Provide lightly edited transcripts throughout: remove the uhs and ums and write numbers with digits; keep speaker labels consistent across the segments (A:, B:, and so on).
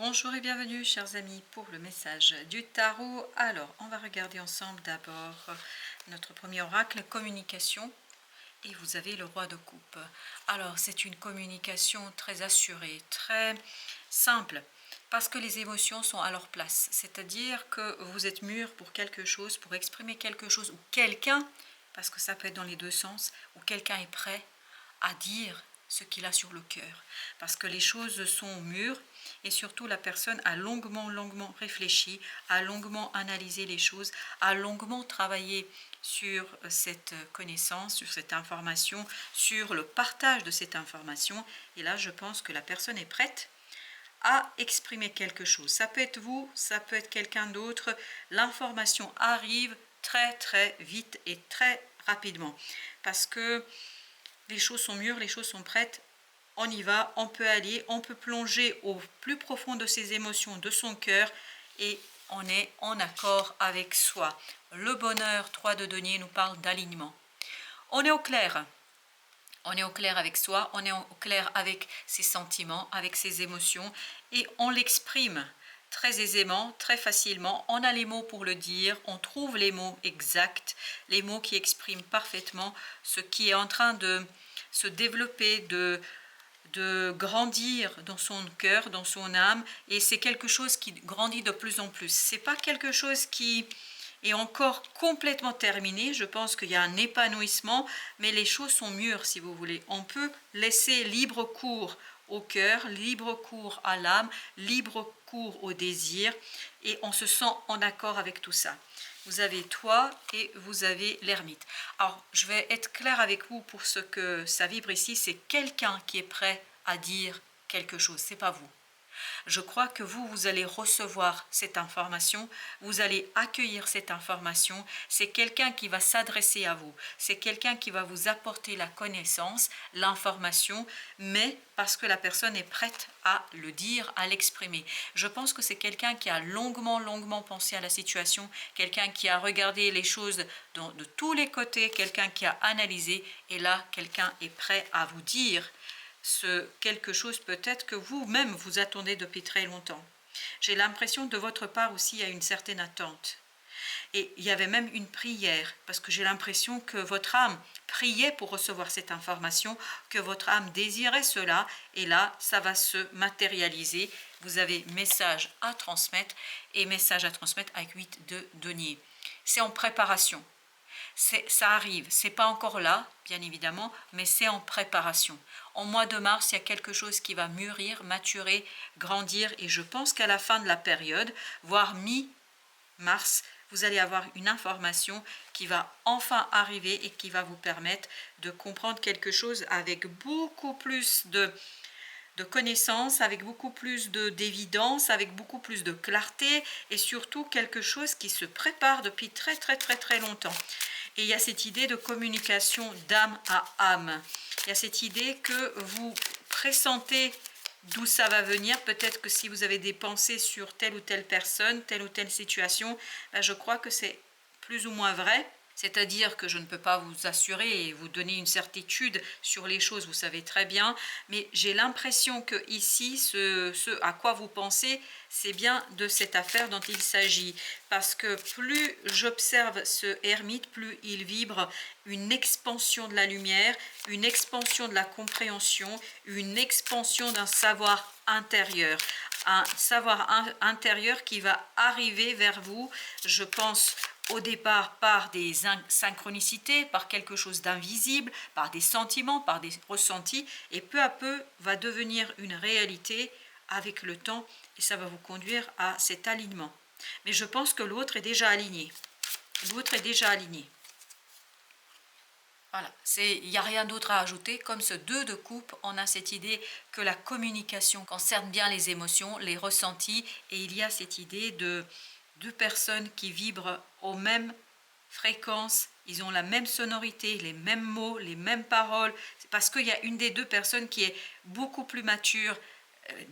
A: Bonjour et bienvenue chers amis pour le message du tarot. Alors on va regarder ensemble d'abord notre premier oracle, communication, et vous avez le roi de coupe. Alors c'est une communication très assurée, très simple, parce que les émotions sont à leur place, c'est-à-dire que vous êtes mûr pour quelque chose, pour exprimer quelque chose, ou quelqu'un, parce que ça peut être dans les deux sens, ou quelqu'un est prêt à dire ce qu'il a sur le cœur, parce que les choses sont mûres et surtout la personne a longuement réfléchi, a longuement analysé les choses, a longuement travaillé sur cette connaissance, sur cette information, sur le partage de cette information. Et là, je pense que la personne est prête à exprimer quelque chose. Ça peut être vous, ça peut être quelqu'un d'autre. L'information arrive très vite et très rapidement parce que les choses sont mûres, les choses sont prêtes, on y va, on peut aller, on peut plonger au plus profond de ses émotions, de son cœur, et on est en accord avec soi. Le bonheur, 3 de denier, nous parle d'alignement. On est au clair. On est au clair avec soi, on est au clair avec ses sentiments, avec ses émotions, et on l'exprime très aisément, très facilement. On a les mots pour le dire, on trouve les mots exacts, les mots qui expriment parfaitement ce qui est en train de se développer, de grandir dans son cœur, dans son âme, et c'est quelque chose qui grandit de plus en plus. C'est pas quelque chose qui est encore complètement terminé. Je pense qu'il y a un épanouissement, mais les choses sont mûres, si vous voulez. On peut laisser libre cours au cœur, libre cours à l'âme, libre cours au désir, et on se sent en accord avec tout ça. Vous avez toi et vous avez l'ermite. Alors, je vais être claire avec vous pour ce que ça vibre ici. C'est quelqu'un qui est prêt à dire quelque chose, c'est pas vous. Je crois que vous allez recevoir cette information, vous allez accueillir cette information. C'est quelqu'un qui va s'adresser à vous, c'est quelqu'un qui va vous apporter la connaissance, l'information, mais parce que la personne est prête à le dire, à l'exprimer. Je pense que c'est quelqu'un qui a longuement pensé à la situation, quelqu'un qui a regardé les choses de tous les côtés, quelqu'un qui a analysé, et là, quelqu'un est prêt à vous dire ce quelque chose peut-être que vous-même vous attendez depuis très longtemps. J'ai l'impression de votre part aussi il y a une certaine attente. Et il y avait même une prière, parce que j'ai l'impression que votre âme priait pour recevoir cette information, que votre âme désirait cela, et là, ça va se matérialiser. Vous avez message à transmettre, et message à transmettre avec 8 de denier. C'est en préparation. Ça arrive, c'est pas encore là, bien évidemment, mais c'est en préparation. En mois de mars, il y a quelque chose qui va mûrir, maturer, grandir, et je pense qu'à la fin de la période, voire mi-mars, vous allez avoir une information qui va enfin arriver et qui va vous permettre de comprendre quelque chose avec beaucoup plus de connaissances, avec beaucoup plus d'évidence, avec beaucoup plus de clarté, et surtout quelque chose qui se prépare depuis très longtemps. Et il y a cette idée de communication d'âme à âme. Il y a cette idée que vous pressentez d'où ça va venir. Peut-être que si vous avez des pensées sur telle ou telle personne, telle ou telle situation, ben je crois que c'est plus ou moins vrai. C'est-à-dire que je ne peux pas vous assurer et vous donner une certitude sur les choses, vous savez très bien, mais j'ai l'impression que ici, ce à quoi vous pensez, c'est bien de cette affaire dont il s'agit. Parce que plus j'observe ce ermite, plus il vibre une expansion de la lumière, une expansion de la compréhension, une expansion d'un savoir intérieur. Un savoir intérieur qui va arriver vers vous, je pense, au départ par des synchronicités, par quelque chose d'invisible, par des sentiments, par des ressentis, et peu à peu va devenir une réalité avec le temps, et ça va vous conduire à cet alignement. Mais je pense que l'autre est déjà aligné. L'autre est déjà aligné. Voilà, il n'y a rien d'autre à ajouter. Comme ce 2 de coupe, on a cette idée que la communication concerne bien les émotions, les ressentis, et il y a cette idée de deux personnes qui vibrent aux mêmes fréquences, ils ont la même sonorité, les mêmes mots, les mêmes paroles, parce qu'il y a une des deux personnes qui est beaucoup plus mature,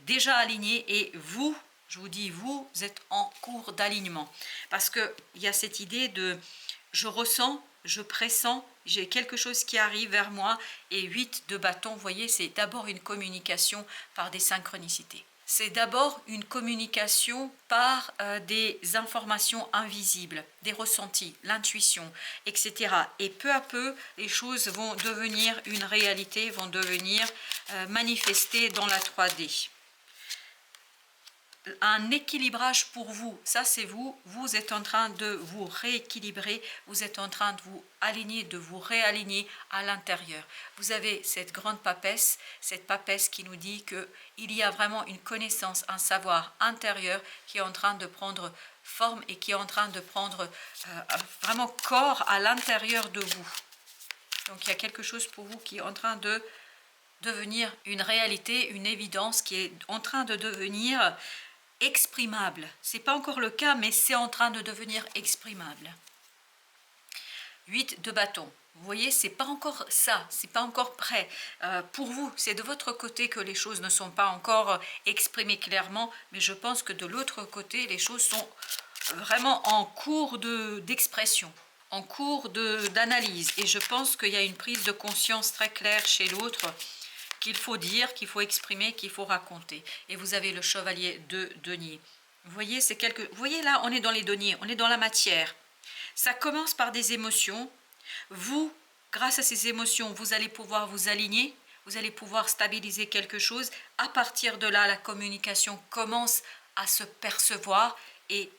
A: déjà alignée, et vous, je vous dis, vous êtes en cours d'alignement. Parce qu'il y a cette idée de je ressens, je pressens, j'ai quelque chose qui arrive vers moi, et 8 de bâton, vous voyez, c'est d'abord une communication par des synchronicités. c'est d'abord une communication par des informations invisibles, des ressentis, l'intuition, etc. Et peu à peu, les choses vont devenir une réalité, vont devenir manifestées dans la 3D. Un équilibrage pour vous, ça c'est vous, vous êtes en train de vous rééquilibrer, vous êtes en train de vous aligner, de vous réaligner à l'intérieur. Vous avez cette grande papesse, cette papesse qui nous dit qu'il y a vraiment une connaissance, un savoir intérieur qui est en train de prendre forme et qui est en train de prendre vraiment corps à l'intérieur de vous. Donc il y a quelque chose pour vous qui est en train de devenir une réalité, une évidence qui est en train de devenir exprimable. C'est pas encore le cas, mais c'est en train de devenir exprimable. 8 de bâton. Vous voyez, c'est pas encore ça, c'est pas encore prêt. Pour vous, c'est de votre côté que les choses ne sont pas encore exprimées clairement, mais je pense que de l'autre côté, les choses sont vraiment en cours d'expression, en cours d'analyse. Et je pense qu'il y a une prise de conscience très claire chez l'autre, qu'il faut dire, qu'il faut exprimer, qu'il faut raconter. Et vous avez le chevalier de denier. Vous voyez, vous voyez là, on est dans les deniers, on est dans la matière. Ça commence par des émotions. Vous, grâce à ces émotions, vous allez pouvoir vous aligner, vous allez pouvoir stabiliser quelque chose. À partir de là, la communication commence à se percevoir et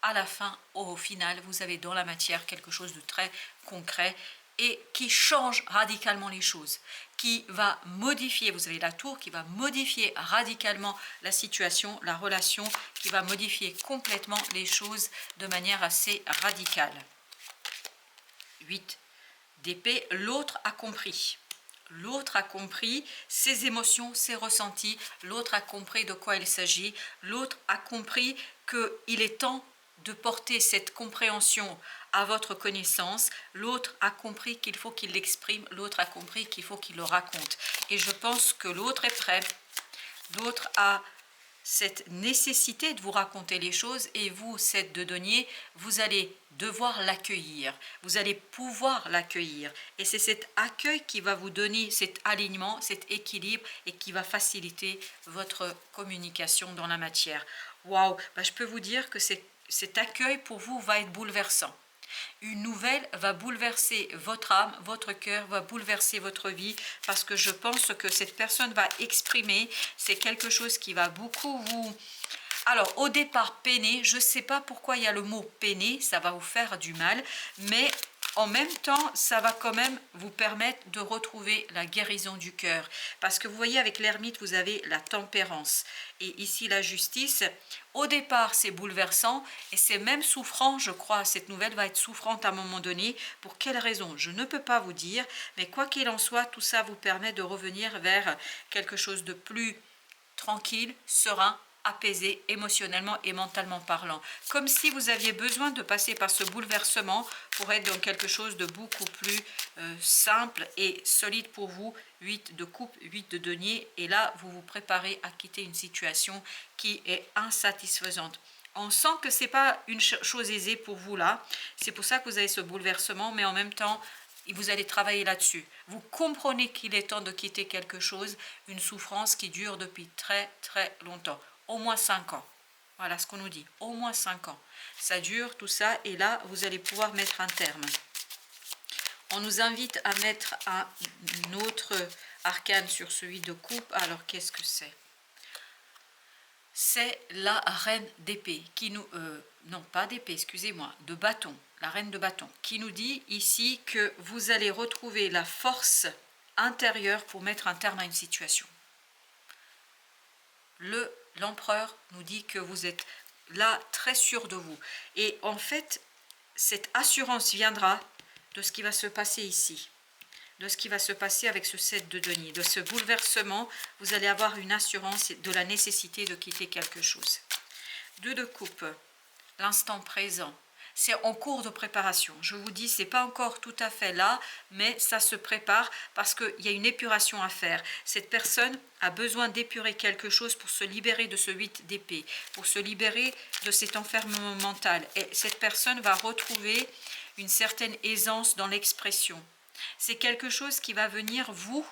A: à la fin, au final, vous avez dans la matière quelque chose de très concret et qui change radicalement les choses, qui va modifier, vous avez la tour qui va modifier radicalement la situation, la relation, qui va modifier complètement les choses de manière assez radicale. 8 d'épée, l'autre a compris. L'autre a compris ses émotions, ses ressentis, l'autre a compris de quoi il s'agit, l'autre a compris qu'il est temps de porter cette compréhension à votre connaissance, l'autre a compris qu'il faut qu'il l'exprime, l'autre a compris qu'il faut qu'il le raconte. Et je pense que l'autre est prêt, l'autre a cette nécessité de vous raconter les choses et vous, cette de denier, vous allez devoir l'accueillir, vous allez pouvoir l'accueillir. Et c'est cet accueil qui va vous donner cet alignement, cet équilibre et qui va faciliter votre communication dans la matière. Waouh, je peux vous dire que cet accueil pour vous va être bouleversant. Une nouvelle va bouleverser votre âme, votre cœur, va bouleverser votre vie parce que je pense que cette personne va exprimer, c'est quelque chose qui va beaucoup vous... Alors au départ peiner, je ne sais pas pourquoi il y a le mot peiner, ça va vous faire du mal, mais en même temps, ça va quand même vous permettre de retrouver la guérison du cœur. Parce que vous voyez, avec l'ermite, vous avez la tempérance. Et ici, la justice. Au départ, c'est bouleversant et c'est même souffrant, je crois. Cette nouvelle va être souffrante à un moment donné. Pour quelle raison? Je ne peux pas vous dire. Mais quoi qu'il en soit, tout ça vous permet de revenir vers quelque chose de plus tranquille, serein, apaisé émotionnellement et mentalement parlant. Comme si vous aviez besoin de passer par ce bouleversement pour être dans quelque chose de beaucoup plus simple et solide pour vous. 8 de coupe, 8 de denier. Et là, vous vous préparez à quitter une situation qui est insatisfaisante. On sent que ce n'est pas une chose aisée pour vous là. C'est pour ça que vous avez ce bouleversement, mais en même temps, vous allez travailler là-dessus. Vous comprenez qu'il est temps de quitter quelque chose, une souffrance qui dure depuis très très longtemps. Au moins 5 ans. Voilà ce qu'on nous dit. Au moins 5 ans. Ça dure tout ça et là, vous allez pouvoir mettre un terme. On nous invite à mettre un autre arcane sur celui de coupe. Alors, qu'est-ce que c'est? C'est la reine d'épée qui nous... non, pas d'épée, excusez-moi, de bâton. La reine de bâton qui nous dit ici que vous allez retrouver la force intérieure pour mettre un terme à une situation. L'empereur nous dit que vous êtes là très sûr de vous. Et en fait, cette assurance viendra de ce qui va se passer ici. De ce qui va se passer avec ce 7 de denier. De ce bouleversement, vous allez avoir une assurance de la nécessité de quitter quelque chose. 2 de coupe, l'instant présent. C'est en cours de préparation. Je vous dis, c'est pas encore tout à fait là, mais ça se prépare parce qu'il y a une épuration à faire. Cette personne a besoin d'épurer quelque chose pour se libérer de ce 8 d'épée, pour se libérer de cet enfermement mental. Et cette personne va retrouver une certaine aisance dans l'expression. C'est quelque chose qui va venir vous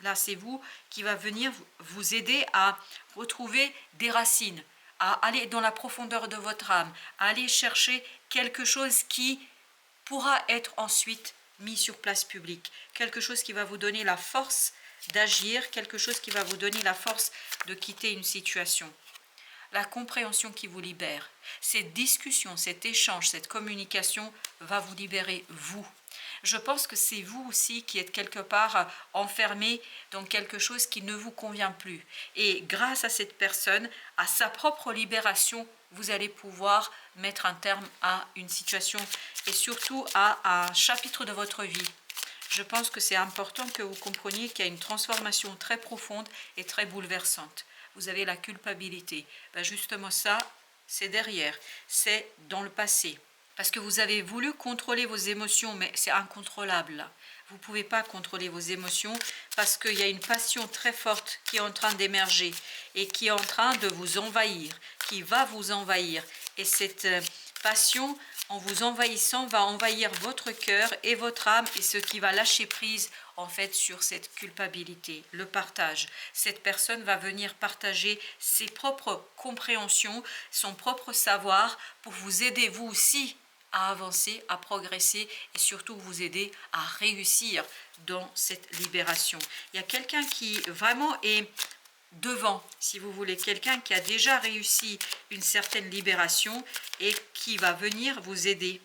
A: là c'est vous qui va venir vous aider à retrouver des racines, à aller dans la profondeur de votre âme, à aller chercher quelque chose qui pourra être ensuite mis sur place publique, quelque chose qui va vous donner la force d'agir, quelque chose qui va vous donner la force de quitter une situation. La compréhension qui vous libère, cette discussion, cet échange, cette communication va vous libérer vous. Je pense que c'est vous aussi qui êtes quelque part enfermé dans quelque chose qui ne vous convient plus. Et grâce à cette personne, à sa propre libération, vous allez pouvoir mettre un terme à une situation et surtout à un chapitre de votre vie. Je pense que c'est important que vous compreniez qu'il y a une transformation très profonde et très bouleversante. Vous avez la culpabilité. Ben justement ça, c'est derrière, c'est dans le passé. Parce que vous avez voulu contrôler vos émotions, mais c'est incontrôlable là. Vous ne pouvez pas contrôler vos émotions parce qu'il y a une passion très forte qui est en train d'émerger et qui est en train de vous envahir, qui va vous envahir. Et cette passion, en vous envahissant, va envahir votre cœur et votre âme et ce qui va lâcher prise en fait sur cette culpabilité, le partage. Cette personne va venir partager ses propres compréhensions, son propre savoir pour vous aider vous aussi à avancer, à progresser et surtout vous aider à réussir dans cette libération. Il y a quelqu'un qui vraiment est devant, si vous voulez, quelqu'un qui a déjà réussi une certaine libération et qui va venir vous aider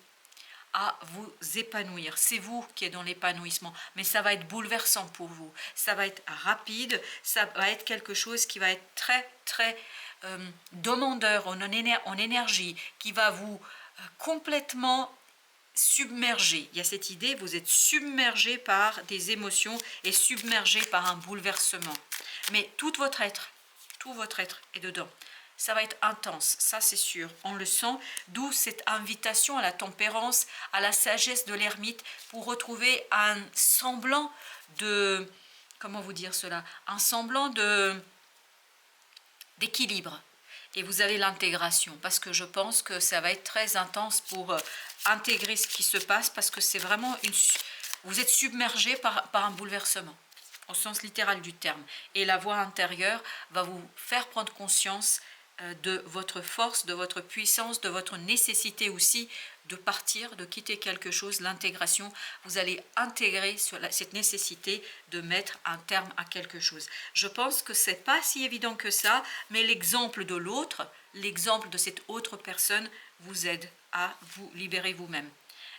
A: à vous épanouir. C'est vous qui êtes dans l'épanouissement, mais ça va être bouleversant pour vous. Ça va être rapide, ça va être quelque chose qui va être très, très demandeur en énergie, qui va vous complètement submergé. Il y a cette idée, vous êtes submergé par des émotions et submergé par un bouleversement. Mais tout votre être est dedans. Ça va être intense, ça c'est sûr, on le sent, d'où cette invitation à la tempérance, à la sagesse de l'ermite pour retrouver un semblant de, comment vous dire cela, un semblant d'équilibre. Et vous avez l'intégration, parce que je pense que ça va être très intense pour intégrer ce qui se passe, parce que c'est vraiment vous êtes submergé par un bouleversement, au sens littéral du terme. Et la voix intérieure va vous faire prendre conscience de votre force, de votre puissance, de votre nécessité aussi de partir, de quitter quelque chose, l'intégration. Vous allez intégrer cette nécessité de mettre un terme à quelque chose. Je pense que c'est pas si évident que ça, mais l'exemple de l'autre, l'exemple de cette autre personne vous aide à vous libérer vous-même.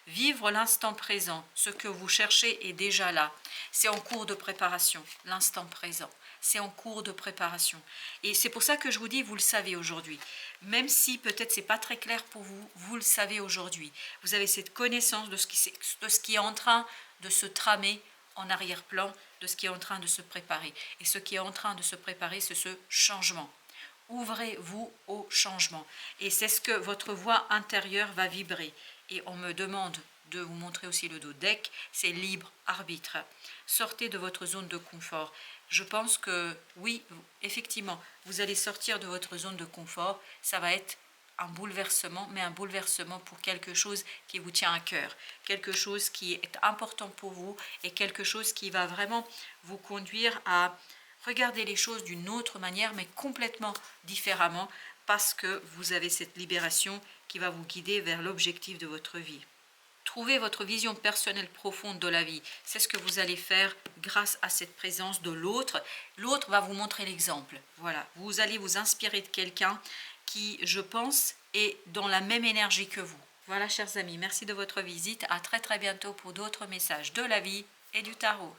A: Vivre l'instant présent, ce que vous cherchez est déjà là. C'est en cours de préparation, l'instant présent. C'est en cours de préparation. Et c'est pour ça que je vous dis, vous le savez aujourd'hui. Même si peut-être c'est pas très clair pour vous, vous le savez aujourd'hui. Vous avez cette connaissance de ce qui est en train de se tramer en arrière-plan, de ce qui est en train de se préparer. Et ce qui est en train de se préparer, c'est ce changement. Ouvrez-vous au changement. Et c'est ce que votre voix intérieure va vibrer. Et on me demande de vous montrer aussi le dodeck, c'est libre arbitre. Sortez de votre zone de confort. Je pense que oui, effectivement, vous allez sortir de votre zone de confort. Ça va être un bouleversement, mais un bouleversement pour quelque chose qui vous tient à cœur, quelque chose qui est important pour vous et quelque chose qui va vraiment vous conduire à regarder les choses d'une autre manière, mais complètement différemment, parce que vous avez cette libération qui va vous guider vers l'objectif de votre vie. Trouvez votre vision personnelle profonde de la vie. C'est ce que vous allez faire grâce à cette présence de l'autre. L'autre va vous montrer l'exemple. Voilà, vous allez vous inspirer de quelqu'un qui, je pense, est dans la même énergie que vous. Voilà, chers amis, merci de votre visite. À très très bientôt pour d'autres messages de la vie et du tarot.